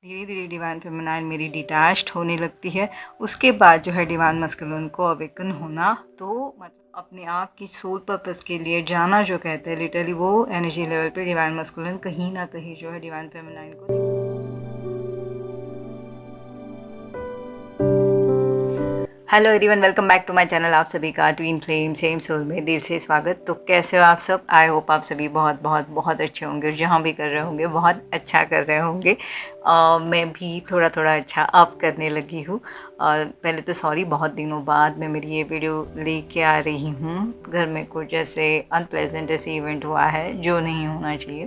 धीरे धीरे divine feminine मेरी डिटैच्ड होने लगती है। उसके बाद जो है डिवाइन मस्कुलिन को अवेकन होना, तो मतलब अपने आप की सोल पर्पस के लिए जाना जो कहते हैं, लिटरली वो एनर्जी लेवल पे डिवाइन मस्कुलिन कहीं ना कहीं जो है डिवाइन फेमिनाइन को hello everyone, welcome back to my channel. आप सभी का ट्विन फ्लेम सेम सोल में दिल से स्वागत। तो कैसे हो आप सब? आई होप आप सभी बहुत बहुत बहुत अच्छे होंगे और जहाँ भी कर रहे होंगे बहुत अच्छा कर रहे होंगे। मैं भी थोड़ा थोड़ा अच्छा अप करने लगी हूँ। पहले तो सॉरी, बहुत दिनों बाद मैं मेरी ये वीडियो लेके आ रही हूँ। घर में कुछ जैसे अनप्लेजेंट ऐसे इवेंट हुआ है जो नहीं होना चाहिए,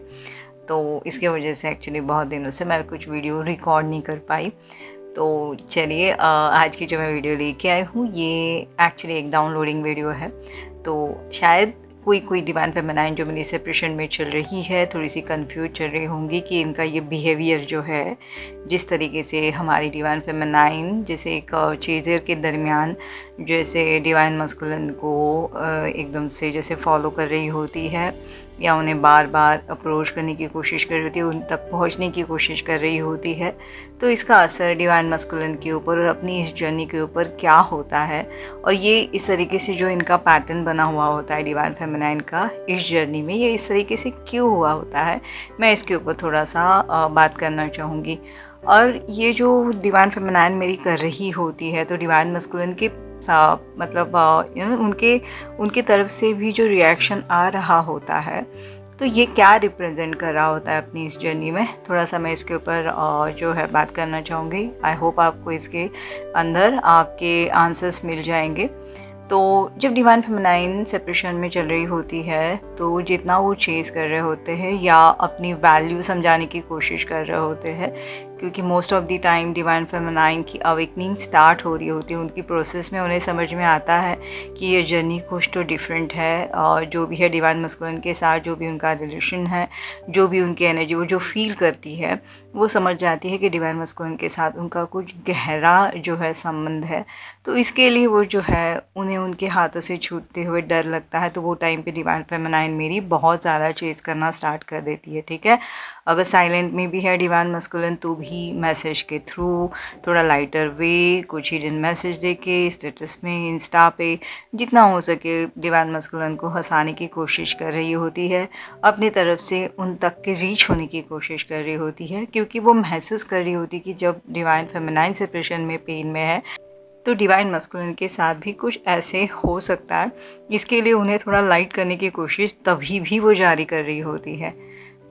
तो इसके वजह से एक्चुअली बहुत दिनों से मैं कुछ वीडियो रिकॉर्ड नहीं कर पाई। तो चलिए, आज की जो मैं वीडियो लेके आई हूँ ये एक्चुअली एक डाउनलोडिंग वीडियो है। तो शायद कोई डिवाइन फेमिनाइन जो मेरी सेपरेशन में चल रही है थोड़ी सी कंफ्यूज चल रही होंगी कि इनका ये बिहेवियर जो है, जिस तरीके से हमारी डिवाइन फेमिनाइन जैसे एक चेजर के दरमियान जैसे डिवाइन मस्कुलिन को एकदम से जैसे फॉलो कर रही होती है या उन्हें बार बार अप्रोच करने की कोशिश कर रही होती है, उन तक पहुंचने की कोशिश कर रही होती है, तो इसका असर डिवाइन मस्कुलिन के ऊपर और अपनी इस जर्नी के ऊपर क्या होता है। और ये इस तरीके से जो इनका पैटर्न बना हुआ होता है डिवाइन फेमिनाइन का इस जर्नी में, ये इस तरीके से क्यों हुआ होता है, मैं इसके ऊपर थोड़ा सा बात करना चाहूँगी। और ये जो डिवाइन फेमिनाइन मेरी कर रही होती है, तो डिवाइन मस्कुलिन के मतलब उनके तरफ से भी जो रिएक्शन आ रहा होता है, तो ये क्या रिप्रेजेंट कर रहा होता है अपनी इस जर्नी में, थोड़ा सा मैं इसके ऊपर जो है बात करना चाहूँगी। आई होप आपको इसके अंदर आपके आंसर्स मिल जाएंगे। तो जब डिवाइन फेमिनाइन सेपरेशन में चल रही होती है, तो जितना वो चेज़ कर रहे होते हैं या अपनी वैल्यू समझाने की कोशिश कर रहे होते हैं, क्योंकि most of the time divine feminine की अवेकनिंग स्टार्ट हो रही होती है, उनकी प्रोसेस में उन्हें समझ में आता है कि ये जर्नी कुछ तो डिफरेंट है। और जो भी है डिवाइन मस्कुलिन के साथ जो भी उनका रिलेशन है, जो भी उनकी एनर्जी वो जो फील करती है, वो समझ जाती है कि डिवाइन मस्कुलिन के साथ उनका कुछ गहरा जो है संबंध है। तो इसके लिए वो जो है उन्हें उनके हाथों से छूटते हुए डर लगता है, तो वो टाइम पे डिवाइन फेमिनाइन मेरी बहुत ज़्यादा चेज़ करना स्टार्ट कर देती है। ठीक है, अगर साइलेंट में भी है डिवाइन मस्कुलिन तो भी मैसेज के थ्रू थोड़ा लाइटर वे, कुछ हिडन मैसेज दे के स्टेटस में, इंस्टा पे जितना हो सके डिवाइन मस्कुलिन को हंसाने की कोशिश कर रही होती है, अपनी तरफ से उन तक के रीच होने की कोशिश कर रही होती है, क्योंकि वो महसूस कर रही होती कि जब डिवाइन फेमिनाइन सेपरेशन में, पेन में है, तो डिवाइन मस्कुलिन के साथ भी कुछ ऐसे हो सकता है। इसके लिए उन्हें थोड़ा लाइट करने की कोशिश तभी भी वो जारी कर रही होती है।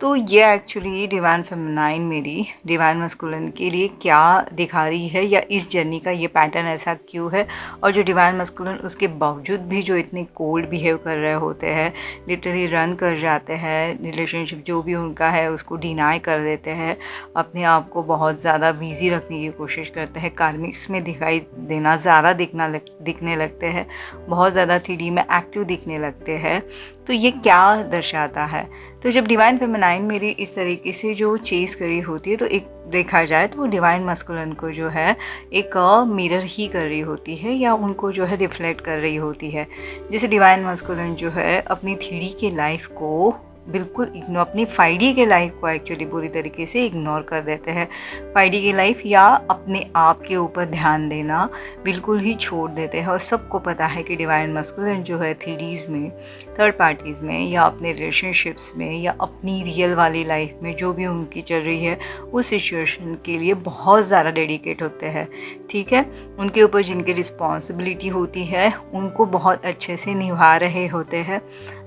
तो ये एक्चुअली डिवाइन फेमिनाइन मेरी डिवाइन मस्कुलिन के लिए क्या दिखा रही है, या इस जर्नी का ये पैटर्न ऐसा क्यों है। और जो डिवाइन मस्कुलिन उसके बावजूद भी जो इतने कोल्ड बिहेव कर रहे होते हैं, लिटरली रन कर जाते हैं, रिलेशनशिप जो भी उनका है उसको डिनाई कर देते हैं, अपने आप को बहुत ज़्यादा बिजी रखने की कोशिश करते हैं, कार्मिक्स में दिखाई देना ज़्यादा दिखने लगते हैं, बहुत ज़्यादा 3D में एक्टिव दिखने लगते हैं। तो ये क्या दर्शाता है? तो जब डिवाइन फेमिनाइन मेरी इस तरीके से जो चेज़ करी होती है, तो एक देखा जाए तो वो डिवाइन मस्कुलिन को जो है एक मिरर ही कर रही होती है, या उनको जो है रिफ्लेक्ट कर रही होती है। जैसे डिवाइन मस्कुलिन जो है अपनी 3D के लाइफ को बिल्कुल इग्नोर, अपनी 5D के लाइफ को एक्चुअली पूरी तरीके से इग्नोर कर देते हैं। 5D की लाइफ या अपने आप के ऊपर ध्यान देना बिल्कुल ही छोड़ देते हैं। और सबको पता है कि डिवाइन मस्कुलिन जो है 3Ds में, थर्ड पार्टीज़ में, या अपने रिलेशनशिप्स में, या अपनी रियल वाली लाइफ में जो भी उनकी चल रही है उस सिचुएशन के लिए बहुत ज़्यादा डेडिकेट होते हैं। ठीक है, उनके ऊपर जिनकी रिस्पॉन्सिबिलिटी होती है उनको बहुत अच्छे से निभा रहे होते हैं।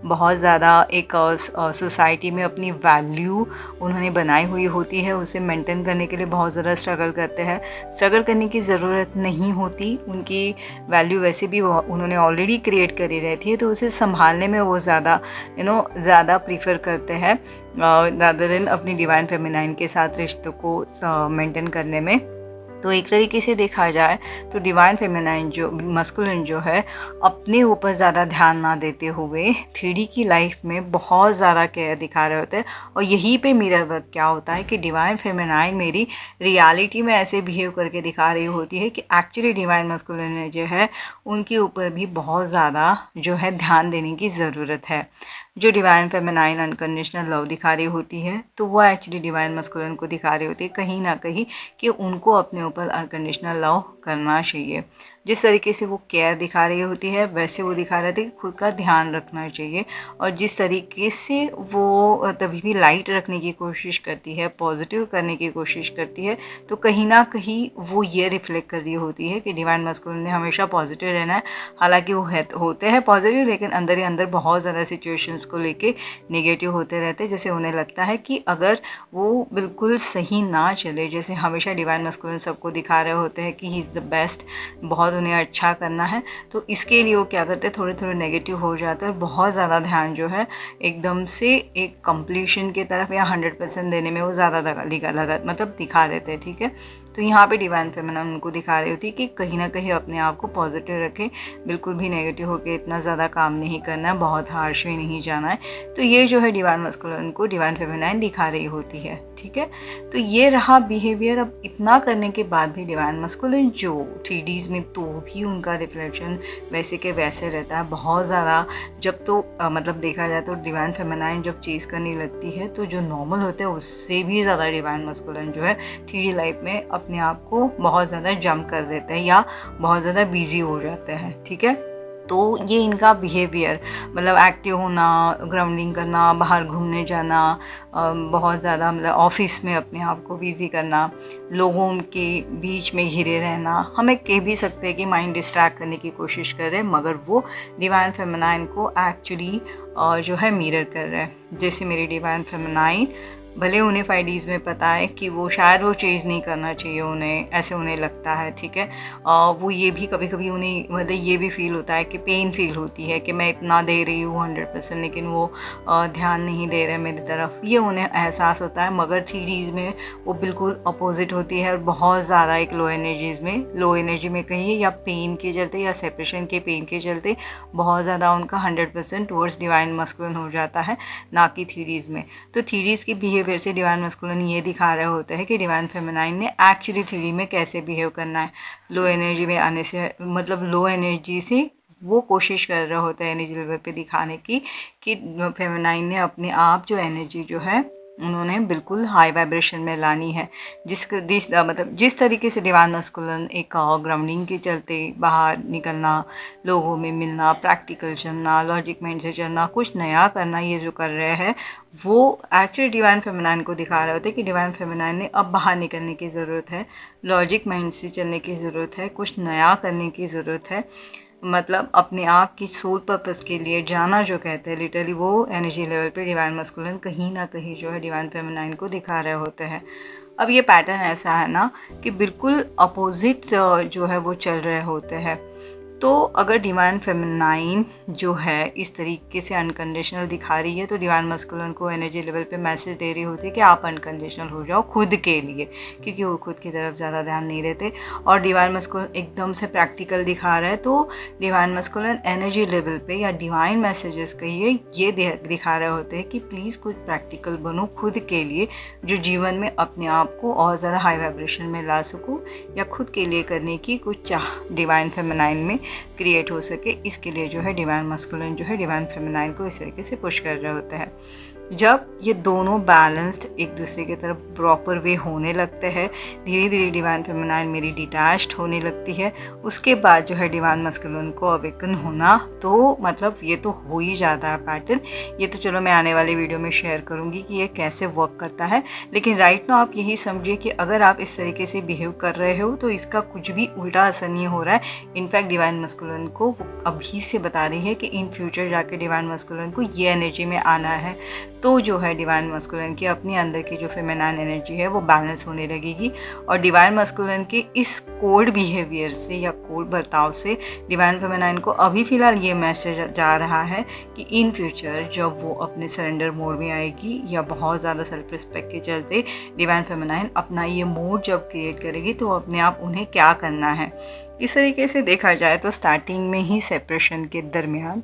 बहुत ज़्यादा एक सोसाइटी में अपनी वैल्यू उन्होंने बनाई हुई होती है, उसे मेंटेन करने के लिए बहुत ज़्यादा स्ट्रगल करते हैं। स्ट्रगल करने की ज़रूरत नहीं होती, उनकी वैल्यू वैसे भी उन्होंने ऑलरेडी क्रिएट करी रहती है, तो उसे संभालने में वो ज़्यादा ज़्यादा प्रीफर करते हैं रादर देन अपनी डिवाइन फेमिनाइन के साथ रिश्तों को मेंटेन करने में। तो एक तरीके से देखा जाए तो डिवाइन फेमिनाइन जो मस्कुलिन जो है अपने ऊपर ज़्यादा ध्यान ना देते हुए 3D की लाइफ में बहुत ज़्यादा केयर दिखा रहे होते हैं। और यहीं पे मिरर वर्क क्या होता है कि डिवाइन फेमिनाइन मेरी रियलिटी में ऐसे बिहेव करके दिखा रही होती है कि एक्चुअली डिवाइन मस्कुलिन जो है उनके ऊपर भी बहुत ज़्यादा जो है ध्यान देने की ज़रूरत है। जो डिवाइन फेमिनाइन अनकंडीशनल लव दिखा रही होती है, तो वो एक्चुअली डिवाइन मस्कुलिन को दिखा रही होती है कहीं ना कहीं कि उनको अपने ऊपर अनकंडीशनल लव करना चाहिए। जिस तरीके से वो केयर दिखा रही होती है वैसे वो दिखा रहे थे कि खुद का ध्यान रखना चाहिए, और जिस तरीके से वो तभी भी लाइट रखने की कोशिश करती है, पॉजिटिव करने की कोशिश करती है, तो कहीं ना कहीं वो ये रिफ्लेक्ट कर रही होती है कि डिवाइन मस्कुलिन ने हमेशा पॉजिटिव रहना है। हालांकि वो होते हैं पॉजिटिव, लेकिन अंदर ही अंदर बहुत ज़्यादा सिचुएशंस को लेके नेगेटिव होते रहते हैं। जैसे उन्हें लगता है कि अगर वो बिल्कुल सही ना चले, जैसे हमेशा डिवाइन मस्कुलिन सबको दिखा रहे होते हैं कि ही इज़ द बेस्ट, बहुत उन्हें अच्छा करना है, तो इसके लिए वो क्या करते हैं, थोड़े थोड़े नेगेटिव हो जाते हैं और बहुत ज़्यादा ध्यान जो है एकदम से एक कंप्लीशन की तरफ या 100% देने में वो ज़्यादा दिखा देते हैं। ठीक है, तो यहाँ पे डिवाइन फेमिनिन उनको दिखा रही होती है कि कहीं ना कहीं अपने आप को पॉजिटिव रखें, बिल्कुल भी नेगेटिव होकर इतना ज़्यादा काम नहीं करना है, बहुत हार्श में नहीं जाना है। तो ये जो है डिवाइन मस्कुलिन को डिवाइन फेमिनाइन दिखा रही होती है। ठीक है, तो ये रहा बिहेवियर। अब इतना करने के बाद भी डिवाइन मस्कुलिन जो 3Ds में तो भी उनका रिफ्लेक्शन वैसे के वैसे रहता है, बहुत ज़्यादा। जब तो देखा जाए तो डिवाइन फेमिनाइन जब चेज़ करने लगती है तो जो नॉर्मल होते हैं उससे भी ज़्यादा डिवाइन मस्कुलिन जो है 3D लाइफ में अपने आप को बहुत ज़्यादा जंप कर देते हैं या बहुत ज़्यादा बिजी हो जाते हैं। ठीक है, तो ये इनका बिहेवियर एक्टिव होना, ग्राउंडिंग करना, बाहर घूमने जाना, बहुत ज़्यादा ऑफिस में अपने आप को बिजी करना, लोगों के बीच में घिरे रहना, हमें कह भी सकते हैं कि माइंड डिस्ट्रैक्ट करने की कोशिश कर रहे हैं, मगर वो डिवाइन फेमिनाइन को एक्चुअली जो है मिरर कर रहे हैं। जैसे मेरी डिवाइन फेमिनाइन भले उन्हें 5Ds में पता है कि वो शायद वो चीज़ नहीं करना चाहिए उन्हें, ऐसे उन्हें लगता है। ठीक है, वो ये भी कभी कभी उन्हें ये भी फील होता है कि पेन फील होती है कि मैं इतना दे रही हूँ 100%, लेकिन वो ध्यान नहीं दे रहे मेरी तरफ, ये उन्हें एहसास होता है। मगर 3Ds में वो बिल्कुल अपोजिट होती है और बहुत ज़्यादा एक लो एनर्जी में कहिए, या पेन के चलते या सेपरेशन के पेन के चलते बहुत ज़्यादा उनका 100% टुवर्ड्स डिवाइन मस्कुलिन हो जाता है, ना कि 3Ds में। तो 3Ds की बिहेवियर से डिवाइन मस्कुलिन ये दिखा रहे होते हैं कि डिवाइन फेमिनाइन ने एक्चुअली 3D में कैसे बिहेव करना है। लो एनर्जी में आने से लो एनर्जी से वो कोशिश कर रहे होते हैं एनर्जी लेवल पे दिखाने की कि फेमिनाइन ने अपने आप जो एनर्जी जो है उन्होंने बिल्कुल हाई वाइब्रेशन में लानी है। जिस तरीके से डिवाइन मस्कुलिन एक ग्राउंडिंग के चलते बाहर निकलना, लोगों में मिलना, प्रैक्टिकल चलना, लॉजिक माइंड से चलना, कुछ नया करना, ये जो कर रहे हैं वो एक्चुअली डिवाइन फेमिनाइन को दिखा रहे होते हैं कि डिवाइन फेमिनाइन ने अब बाहर निकलने की ज़रूरत है, लॉजिक माइंड से चलने की ज़रूरत है, कुछ नया करने की ज़रूरत है, अपने आप की सोल पर्पस के लिए जाना जो कहते हैं लिटरली, वो एनर्जी लेवल पे डिवाइन मस्कुलिन कहीं ना कहीं जो है डिवाइन फेमिनाइन को दिखा रहे होते हैं। अब ये पैटर्न ऐसा है ना कि बिल्कुल अपोजिट जो है वो चल रहे होते हैं। तो अगर डिवाइन फेमिनाइन जो है इस तरीके से अनकंडीशनल दिखा रही है, तो डिवाइन मस्कुलिन को एनर्जी लेवल पे मैसेज दे रही होती है कि आप अनकंडीशनल हो जाओ खुद के लिए, क्योंकि वो खुद की तरफ ज़्यादा ध्यान नहीं देते। और डिवाइन मस्कुलिन एकदम से प्रैक्टिकल दिखा रहा है, तो डिवाइन मस्कुलिन एनर्जी लेवल पे या डिवाइन मैसेजेस कहिए ये दिखा रहे होते हैं कि प्लीज़ कुछ प्रैक्टिकल बनो खुद के लिए, जो जीवन में अपने आप को और ज़्यादा हाई वाइब्रेशन में ला सको या खुद के लिए करने की कुछ चाह डिवाइन फेमिनाइन में क्रिएट हो सके। इसके लिए जो है डिवाइन मस्कुलिन जो है डिवाइन फेमिनाइन को इस तरीके से पुश कर रहे होते हैं। जब ये दोनों बैलेंस्ड एक दूसरे की तरफ प्रॉपर वे होने लगते हैं, धीरे धीरे डिवाइन फेमिनाइन मेरी डिटैच्ड होने लगती है, उसके बाद जो है डिवाइन मस्कुलिन को अवेकन होना, तो ये तो हो ही जाता है पैटर्न। ये तो चलो मैं आने वाले वीडियो में शेयर करूँगी कि ये कैसे वर्क करता है, लेकिन राइट नाउ आप यही समझिए कि अगर आप इस तरीके से बिहेव कर रहे हो तो इसका कुछ भी उल्टा असर नहीं हो रहा है। इनफैक्ट डिवाइन मस्कुलिन को वो अभी से बता रही है कि इन फ्यूचर जाके डिवाइन मस्कुलिन को ये एनर्जी में आना है, तो जो है डिवाइन मस्कुलिन की अपने अंदर की जो फेमिनाइन एनर्जी है वो बैलेंस होने लगेगी। और डिवाइन मस्कुलिन के इस कोल्ड बिहेवियर से या कोल्ड बर्ताव से डिवाइन फेमिनाइन को अभी फ़िलहाल ये मैसेज जा रहा है कि इन फ्यूचर जब वो अपने सरेंडर मोड में आएगी या बहुत ज़्यादा सेल्फ रिस्पेक्ट के चलते डिवाइन फेमिनाइन अपना ये मोड जब क्रिएट करेगी, तो अपने आप उन्हें क्या करना है, इस तरीके से देखा जाए तो स्टार्टिंग में ही सेपरेशन के दरमियान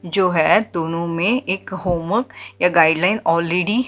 जो है दोनों में एक होमवर्क या गाइडलाइन ऑलरेडी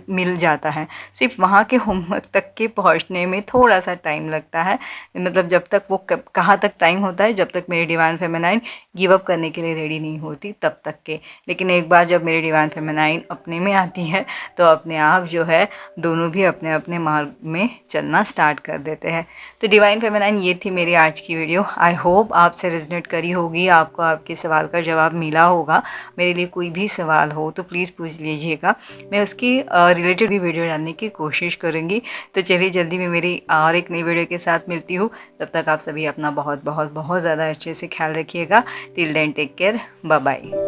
मिल जाता है। सिर्फ वहाँ के होमवर्क तक के पहुँचने में थोड़ा सा टाइम लगता है, मतलब जब तक वो कहाँ तक टाइम होता है, जब तक मेरी डिवाइन फेमिनाइन गिव अप करने के लिए रेडी नहीं होती तब तक के। लेकिन एक बार जब मेरी डिवाइन फेमिनाइन अपने में आती है तो अपने आप जो है दोनों भी अपने अपने मार्ग में चलना स्टार्ट कर देते हैं। तो डिवाइन फेमिनाइन ये थी मेरी आज की वीडियो। आई होप आपसे रेजोनेट करी होगी, आपको आपके सवाल का जवाब मिला होगा। मेरे लिए कोई भी सवाल हो तो प्लीज़ पूछ लीजिएगा, मैं उसकी रिलेटेड भी वीडियो डालने की कोशिश करूँगी। तो चलिए जल्दी मैं मेरी और एक नई वीडियो के साथ मिलती हूँ। तब तक आप सभी अपना बहुत बहुत बहुत ज़्यादा अच्छे से ख्याल रखिएगा। Till then take care, bye bye.